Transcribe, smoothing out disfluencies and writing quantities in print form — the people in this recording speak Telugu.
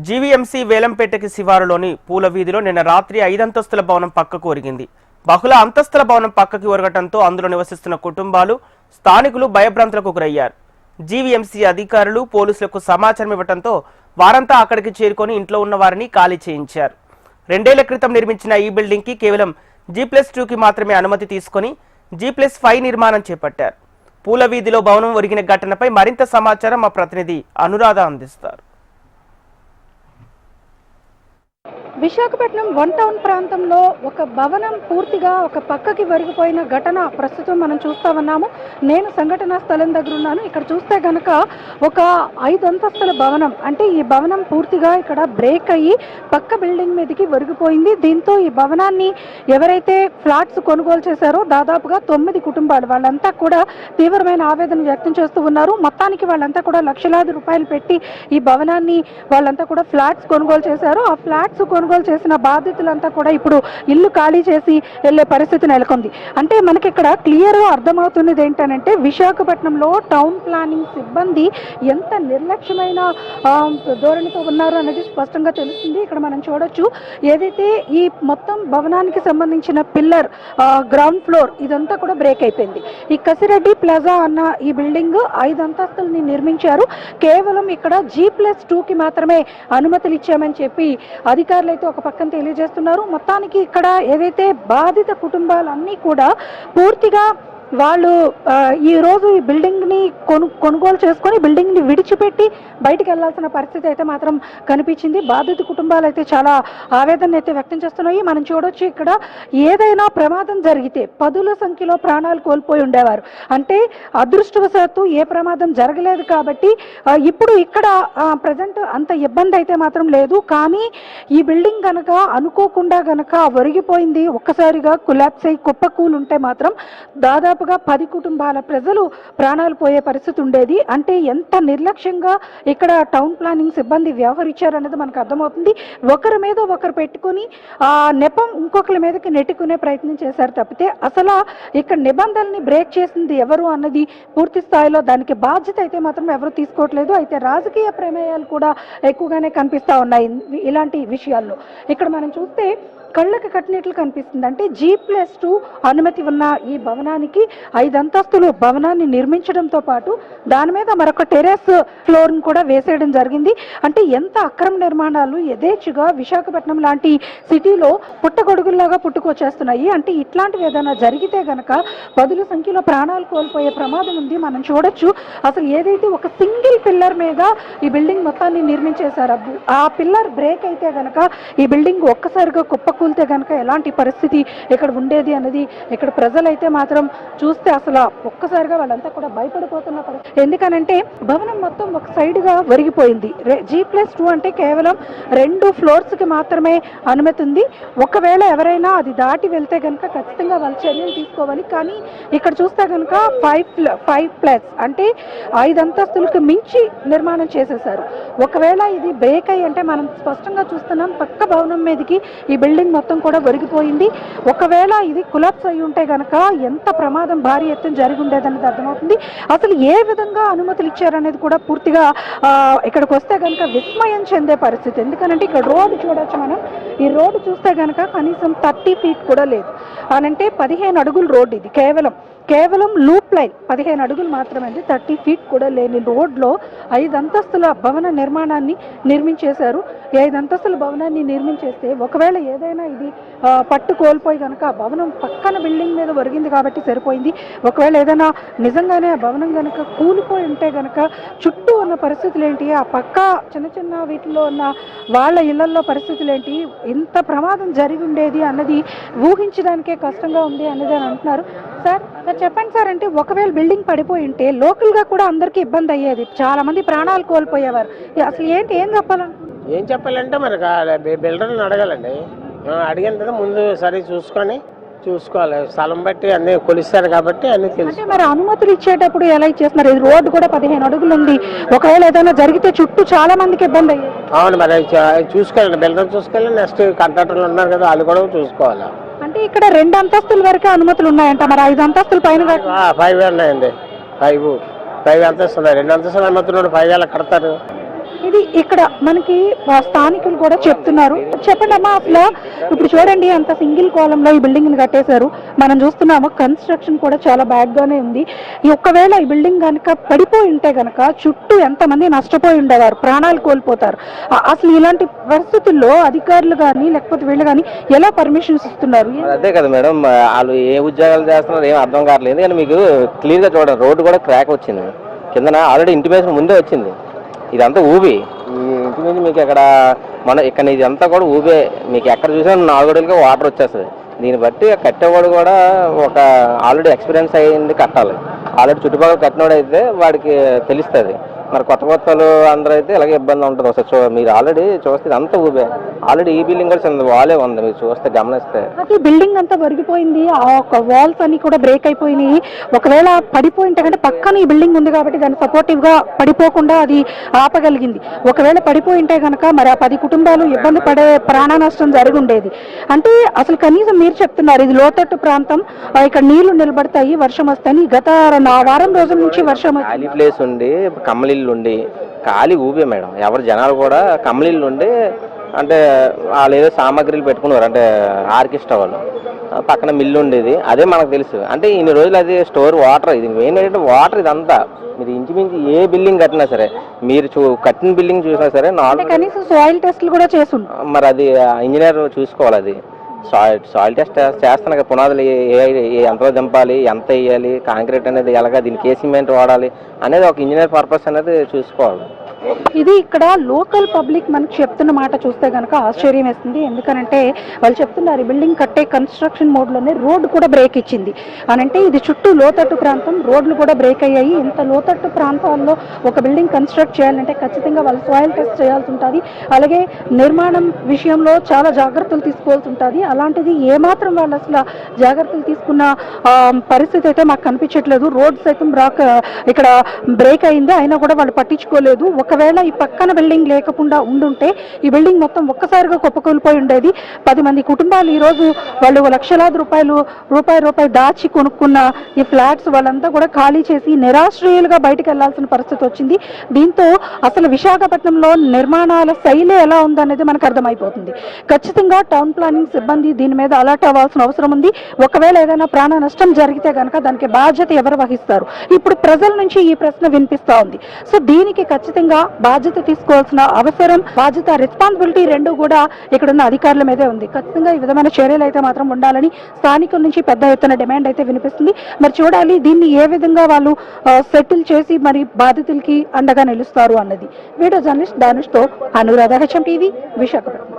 జీవీఎంసీ వేలంపేటకి శివారులోని పూల వీధిలో నిన్న రాత్రి 5 అంతస్తుల భవనం పక్కకు ఒరిగింది. బహుళ అంతస్తుల భవనం పక్కకి ఒరగటంతో అందులో నివసిస్తున్న కుటుంబాలు, స్థానికులు భయభ్రాంతులకు గురయ్యారు. జీవీఎంసీ అధికారులు పోలీసులకు సమాచారం ఇవ్వడంతో వారంతా అక్కడికి చేరుకొని ఇంట్లో ఉన్న వారిని ఖాళీ చేయించారు. 2 ఏళ్ల క్రితం నిర్మించిన ఈ బిల్డింగ్ కి కేవలం G+2కి మాత్రమే అనుమతి తీసుకొని G+5 నిర్మాణం చేపట్టారు. పూల వీధిలో భవనం ఒరిగిన ఘటనపై మరింత సమాచారం మా ప్రతినిధి అనురాధ అందిస్తారు. విశాఖపట్నం వన్ టౌన్ ప్రాంతంలో ఒక భవనం పూర్తిగా ఒక పక్కకి వరిగిపోయిన ఘటన ప్రస్తుతం మనం చూస్తా ఉన్నాము. నేను సంఘటనా స్థలం దగ్గర ఉన్నాను. ఇక్కడ చూస్తే గనక ఒక 5 అంతస్తుల భవనం, అంటే ఈ భవనం పూర్తిగా ఇక్కడ బ్రేక్ అయ్యి పక్క బిల్డింగ్ మీదకి వరిగిపోయింది. దీంతో ఈ భవనాన్ని ఎవరైతే ఫ్లాట్స్ కొనుగోలు చేశారో దాదాపుగా 9 కుటుంబాలు, వాళ్ళంతా కూడా తీవ్రమైన ఆవేదన వ్యక్తం చేస్తూ ఉన్నారు. మొత్తానికి వాళ్ళంతా కూడా లక్షలాది రూపాయలు పెట్టి ఈ భవనాన్ని వాళ్ళంతా కూడా ఫ్లాట్స్ కొనుగోలు చేశారు. ఆ ఫ్లాట్స్ కొనుగోలు చేసిన బాధితులంతా కూడా ఇప్పుడు ఇల్లు ఖాళీ చేసి వెళ్లే పరిస్థితి నెలకొంది. అంటే మనకి ఇక్కడ క్లియర్గా అర్థమవుతున్నది ఏంటంటే విశాఖపట్నంలో టౌన్ ప్లానింగ్ సిబ్బంది ఎంత నిర్లక్ష్యమైన ధోరణితో ఉన్నారు అనేది స్పష్టంగా తెలుస్తుంది. ఇక్కడ మనం చూడొచ్చు, ఏదైతే ఈ మొత్తం భవనానికి సంబంధించిన పిల్లర్ గ్రౌండ్ ఫ్లోర్ ఇదంతా కూడా బ్రేక్ అయిపోయింది. ఈ కసిరెడ్డి ప్లాజా అన్న ఈ బిల్డింగ్ 5 అంతస్తుల్ని నిర్మించారు. కేవలం ఇక్కడ G+2కి మాత్రమే అనుమతులు ఇచ్చామని చెప్పి అధికారులు అయితే ఒక పక్కన తెలియజేస్తున్నారు. మొత్తానికి ఇక్కడ ఏదైతే బాధిత కుటుంబాలన్నీ కూడా పూర్తిగా వాళ్ళు ఈ రోజు ఈ బిల్డింగ్ని కొనుగోలు చేసుకొని బిల్డింగ్ని విడిచిపెట్టి బయటికి వెళ్లాల్సిన పరిస్థితి అయితే మాత్రం కనిపించింది. బాధిత కుటుంబాలు అయితే చాలా ఆవేదన అయితే వ్యక్తం చేస్తున్నాయి. మనం చూడొచ్చు, ఇక్కడ ఏదైనా ప్రమాదం జరిగితే 10ల సంఖ్యలో ప్రాణాలు కోల్పోయి ఉండేవారు. అంటే అదృష్టవశాత్తు ఏ ప్రమాదం జరగలేదు కాబట్టి ఇప్పుడు ఇక్కడ ప్రజెంట్ అంత ఇబ్బంది అయితే మాత్రం లేదు. కానీ ఈ బిల్డింగ్ కనుక అనుకోకుండా కనుక ఒరిగిపోయింది, ఒక్కసారిగా కొలాప్స్ అయి కుప్పకూలు ఉంటే మాత్రం దాదాపుగా 10 కుటుంబాల ప్రజలు ప్రాణాలు పోయే పరిస్థితి ఉండేది. అంటే ఎంత నిర్లక్ష్యంగా ఇక్కడ టౌన్ ప్లానింగ్ సిబ్బంది వ్యవహరించారనేది మనకు అర్థమవుతుంది. ఒకరి మీద ఒకరు పెట్టుకుని ఆ నెపం ఇంకొకరి మీదకి నెట్టుకునే ప్రయత్నం చేశారు తప్పితే అసలు ఇక్కడ నిబంధనల్ని బ్రేక్ చేసింది ఎవరు అన్నది పూర్తి స్థాయిలో దానికి బాధ్యత అయితే మాత్రం ఎవరు తీసుకోవట్లేదు. అయితే రాజకీయ ప్రమేయాలు కూడా ఎక్కువగానే కనిపిస్తూ ఉన్నాయి ఇలాంటి విషయాల్లో. ఇక్కడ మనం చూస్తే కళ్ళకి కట్టినట్లు కనిపిస్తుంది. అంటే G+2 అనుమతి ఉన్న ఈ భవనానికి 5 అంతస్తులు భవనాన్ని నిర్మించడంతో పాటు దాని మీద మరొక టెర్రస్ ఫ్లోర్ను కూడా వేసేయడం జరిగింది. అంటే ఎంత అక్రమ నిర్మాణాలు యథేచ్ఛగా విశాఖపట్నం లాంటి సిటీలో పుట్టగొడుగుల్లాగా పుట్టుకొచ్చేస్తున్నాయి. అంటే ఇట్లాంటివి ఏదైనా జరిగితే గనక 10ల సంఖ్యలో ప్రాణాలు కోల్పోయే ప్రమాదం ఉంది. మనం చూడొచ్చు, అసలు ఏదైతే ఒక సింగిల్ పిల్లర్ మీద ఈ బిల్డింగ్ మొత్తాన్ని నిర్మించేశారు, ఆ పిల్లర్ బ్రేక్ అయితే గనక ఈ బిల్డింగ్ ఒక్కసారిగా కుప్పకూలితే గనక ఎలాంటి పరిస్థితి ఇక్కడ ఉండేది అనేది ఇక్కడ ప్రజలైతే మాత్రం చూస్తే అసలు ఒక్కసారిగా వాళ్ళంతా కూడా భయపడిపోతున్న పరిస్థితి. ఎందుకనంటే భవనం మొత్తం ఒక సైడ్గా ఒరిగిపోయింది. G+2 అంటే కేవలం 2 ఫ్లోర్స్కి మాత్రమే అనుమతి ఉంది. ఒకవేళ ఎవరైనా అది దాటి వెళ్తే కనుక ఖచ్చితంగా వాళ్ళు చర్యలు తీసుకోవాలి. కానీ ఇక్కడ చూస్తే కనుక 5+ అంటే 5 అంతస్తులకు మించి నిర్మాణం చేసేసారు. ఒకవేళ ఇది బ్రేక్ అయ్యి అంటే మనం స్పష్టంగా చూస్తున్నాం, పక్క భవనం మీదకి ఈ బిల్డింగ్ మొత్తం కూడా ఒరిగిపోయింది. ఒకవేళ ఇది కొలాప్స్ అయి ఉంటే గనక ఎంత ప్రమాదం భారీ ఎత్తున జరిగి ఉండేదనేది అర్థమవుతుంది. అసలు ఏ విధంగా అనుమతులు ఇచ్చారనేది కూడా పూర్తిగా ఇక్కడికి వస్తే కనుక విస్మయం చెందే పరిస్థితి. ఎందుకంటే ఇక్కడ రోడ్డు చూడొచ్చు మనం, ఈ రోడ్డు చూస్తే కనుక కనీసం 30 ఫీట్ కూడా లేదు. అనంటే 15 అడుగుల రోడ్డు ఇది, కేవలం లూప్ లైన్ 15 అడుగులు మాత్రమే, 30 ఫీట్ కూడా లేని రోడ్లో 5 అంతస్తుల భవన నిర్మాణాన్ని నిర్మించేశారు. 5 అంతస్తుల భవనాన్ని నిర్మించేస్తే ఒకవేళ ఏదైనా ఇది పట్టు కోల్పోయి కనుక భవనం పక్కన బిల్డింగ్ మీద ఒరిగింది కాబట్టి సరిపోయింది. ఒకవేళ ఏదైనా నిజంగానే ఆ భవనం కనుక కూలిపోయి ఉంటే కనుక చుట్టూ ఉన్న పరిస్థితులు ఏంటి, ఆ పక్క చిన్న వీటిలో ఉన్న వాళ్ళ ఇళ్లలో పరిస్థితులు ఏంటి, ఇంత ప్రమాదం జరిగి ఉండేది అన్నది ఊహించడానికే కష్టంగా ఉంది అనేది అని అంటున్నారు. సార్ చెప్పండి సార్, అంటే ఒకవేళ బిల్డింగ్ పడిపోయి ఉంటే లోకల్గా కూడా అందరికీ ఇబ్బంది అయ్యేది, చాలా మంది ప్రాణాలు కోల్పోయేవారు. అసలు ఏం చెప్పాలంటే మనకు బిల్డర్లను అడగాలండి. అడిగిన తర్వాత ముందు సరి చూసుకోవాలి. స్థలం బట్టి అన్ని కొలిస్తారు కాబట్టి అన్ని తెలుసు. మరి అనుమతులు ఇచ్చేటప్పుడు ఎలా ఇచ్చేస్తున్నారు? ఇది రోడ్డు కూడా 15 అడుగులు ఉంది. ఒకవేళ ఏదైనా జరిగితే చుట్టూ చాలా మందికి ఇబ్బంది అయ్యేది. అవును, మరి చూసుకోవాలి, బిల్డర్ చూసుకోవాలి, నెక్స్ట్ కాంట్రాక్టర్లు ఉన్నారు కదా వాళ్ళు కూడా చూసుకోవాలి. అంటే ఇక్కడ 2 అంతస్తుల వరకు అనుమతులు ఉన్నాయంట, మరి 5 అంతస్తుల పైన 5 ఉన్నాయండి. 5 అంతస్తులు ఉన్నాయి. 2 అంతస్తులు అనుమతులు 5 కడతారు. ఇది ఇక్కడ మనకి స్థానికులు కూడా చెప్తున్నారు. చెప్పండి అమ్మా, అసలు ఇప్పుడు చూడండి అంత సింగిల్ కాలంలో ఈ బిల్డింగ్ ని కట్టేశారు. మనం చూస్తున్నాము కన్స్ట్రక్షన్ కూడా చాలా బ్యాడ్ గానే ఉంది. ఒకవేళ ఈ బిల్డింగ్ కనుక పడిపోయి ఉంటే గనక చుట్టూ ఎంతమంది నష్టపోయి ఉండేవారు, ప్రాణాలు కోల్పోతారు. అసలు ఇలాంటి పరిస్థితుల్లో అధికారులు కానీ లేకపోతే వీళ్ళు కానీ ఎలా పర్మిషన్స్ ఇస్తున్నారు? అదే కదా మేడం, వాళ్ళు ఏ ఉద్యోగాలు చేస్తున్నారు ఏం అర్థం కావట్లేదు. కానీ మీకు క్లియర్ గా చూడండి, రోడ్డు కూడా క్రాక్ వచ్చింది, కింద ఆల్రెడీ ఇంటిమేషన్ ముందే వచ్చింది. ఇదంతా ఊబి, ఈ ఇంటి మీద మీకు ఇక్కడ ఇక్కడ ఇదంతా కూడా ఊబే. మీకు ఎక్కడ చూసినా 4 అడుగులుగా వాటర్ వచ్చేస్తుంది. దీన్ని బట్టి కట్టేవాడు కూడా ఒక ఆల్రెడీ ఎక్స్పీరియన్స్ అయ్యింది కట్టాలి. ఆల్రెడీ చుట్టుపక్కల కట్టినోడు అయితే వాడికి తెలుస్తుంది. మరి కొత్తలు అందరూ అయితే ఇలాగే ఇబ్బంది ఉంటుంది. ఒకసారి మీరు ఆల్రెడీ చూస్తే ఇదంతా ఊబే. ఆల్రెడీ ఈ బిల్డింగ్ కూడా చిన్న వాలే ఉంది, మీరు చూస్తే గమనిస్తే బిల్డింగ్ అంతా వరిగిపోయింది. ఆ వాల్స్ అన్ని కూడా బ్రేక్ అయిపోయినాయి. ఒకవేళ పడిపోయింటే కంటే పక్కన ఈ బిల్డింగ్ ఉంది కాబట్టి దాన్ని సపోర్టివ్ గా పడిపోకుండా అది ఆపగలిగింది. ఒకవేళ పడిపోయింటే కనుక మరి ఆ 10 కుటుంబాలు ఇబ్బంది పడే ప్రాణ నష్టం జరిగి ఉండేది. అంటే అసలు కనీసం మీరు చెప్తున్నారు ఇది లోతట్టు ప్రాంతం, ఇక్కడ నీళ్లు నిలబడతాయి వర్షం వస్తాయి. గత వారం రోజుల నుంచి వర్షం ఖాళీ ప్లేస్ ఉండి కమ్మలిల్లు ఉండి ఖాళీ ఊబే మేడం. ఎవరు జనాలు కూడా కమ్మలిల్లు ఉండి అంటే వాళ్ళు ఏదో సామాగ్రిలు పెట్టుకున్నారు, అంటే ఆర్కెస్ట్రా వాళ్ళు పక్కన మిల్లు ఉండేది. అదే మనకు తెలుసు. అంటే ఇన్ని రోజులు అది స్టోర్ వాటర్, ఇది మెయిన్ ఏంటంటే వాటర్. ఇదంతా మీరు ఇంచుమించు ఏ బిల్డింగ్ కట్టినా సరే, మీరు కట్టిన బిల్డింగ్ చూసినా సరే కనీసం సాయిల్ టెస్ట్లు కూడా చేసి మరి అది ఇంజనీర్ చూసుకోవాలి. అది సాయిల్ టెస్ట్ చేస్తాను కదా, పునాదులు ఎంతలో దింపాలి, ఎంత వేయాలి, కాంక్రీట్ అనేది ఎలాగా, దీనికి ఏ సిమెంట్ వాడాలి అనేది ఒక ఇంజనీర్ పర్పస్ అనేది చూసుకోవాలి. ఇది ఇక్కడ లోకల్ పబ్లిక్ మనకు చెప్తున్న మాట చూస్తే కనుక ఆశ్చర్యం వేస్తుంది. ఎందుకనంటే వాళ్ళు చెప్తున్నారు ఈ బిల్డింగ్ కట్టే కన్స్ట్రక్షన్ మోడ్లోనే రోడ్డు కూడా బ్రేక్ ఇచ్చింది అని. అంటే ఇది చుట్టూ లోతట్టు ప్రాంతం, రోడ్లు కూడా బ్రేక్ అయ్యాయి. ఇంత లోతట్టు ప్రాంతాల్లో ఒక బిల్డింగ్ కన్స్ట్రక్ట్ చేయాలంటే ఖచ్చితంగా వాళ్ళు సాయిల్ టెస్ట్ చేయాల్సి ఉంటుంది. అలాగే నిర్మాణం విషయంలో చాలా జాగ్రత్తలు తీసుకోవాల్సి ఉంటుంది. అలాంటిది ఏమాత్రం వాళ్ళు అసలు జాగ్రత్తలు తీసుకున్న పరిస్థితి అయితే మాకు కనిపించట్లేదు. రోడ్ సైతం ఇక్కడ బ్రేక్ అయింది, అయినా కూడా వాళ్ళు పట్టించుకోలేదు. ఒకవేళ ఈ పక్కన బిల్డింగ్ లేకుండా ఉండుంటే ఈ బిల్డింగ్ మొత్తం ఒక్కసారిగా కుప్పకూలిపోయి ఉండేది. 10 మంది కుటుంబాలు ఈ రోజు వాళ్ళు లక్షలాది రూపాయి దాచి కొనుక్కున్న ఈ ఫ్లాట్స్ వాళ్ళంతా కూడా ఖాళీ చేసి నిరాశ్రయులుగా బయటకు వెళ్లాల్సిన పరిస్థితి వచ్చింది. దీంతో అసలు విశాఖపట్నంలో నిర్మాణాల శైలి ఎలా ఉందనేది మనకు అర్థమైపోతుంది. ఖచ్చితంగా టౌన్ ప్లానింగ్ సిబ్బంది దీని మీద అలర్ట్ అవ్వాల్సిన అవసరం ఉంది. ఒకవేళ ఏదైనా ప్రాణ నష్టం జరిగితే కనుక దానికి బాధ్యత ఎవరు వహిస్తారు? ఇప్పుడు ప్రజల నుంచి ఈ ప్రశ్న వినిపిస్తా ఉంది. సో దీనికి ఖచ్చితంగా బాధ్యత తీసుకోవాల్సిన అవసరం, బాధ్యత, రెస్పాన్సిబిలిటీ రెండు కూడా ఇక్కడున్న అధికారుల మీదే ఉంది. ఖచ్చితంగా ఈ విధమైన చర్యలు అయితే మాత్రం ఉండాలని స్థానికుల నుంచి పెద్ద ఎత్తున డిమాండ్ అయితే వినిపిస్తుంది. మరి చూడాలి దీన్ని ఏ విధంగా వాళ్ళు సెటిల్ చేసి మరి బాధితులకి అండగా నిలుస్తారు అన్నది. వీడియో జర్నలిస్ట్ దానుష్తో అనురాధ, HM TV, విశాఖపట్నం.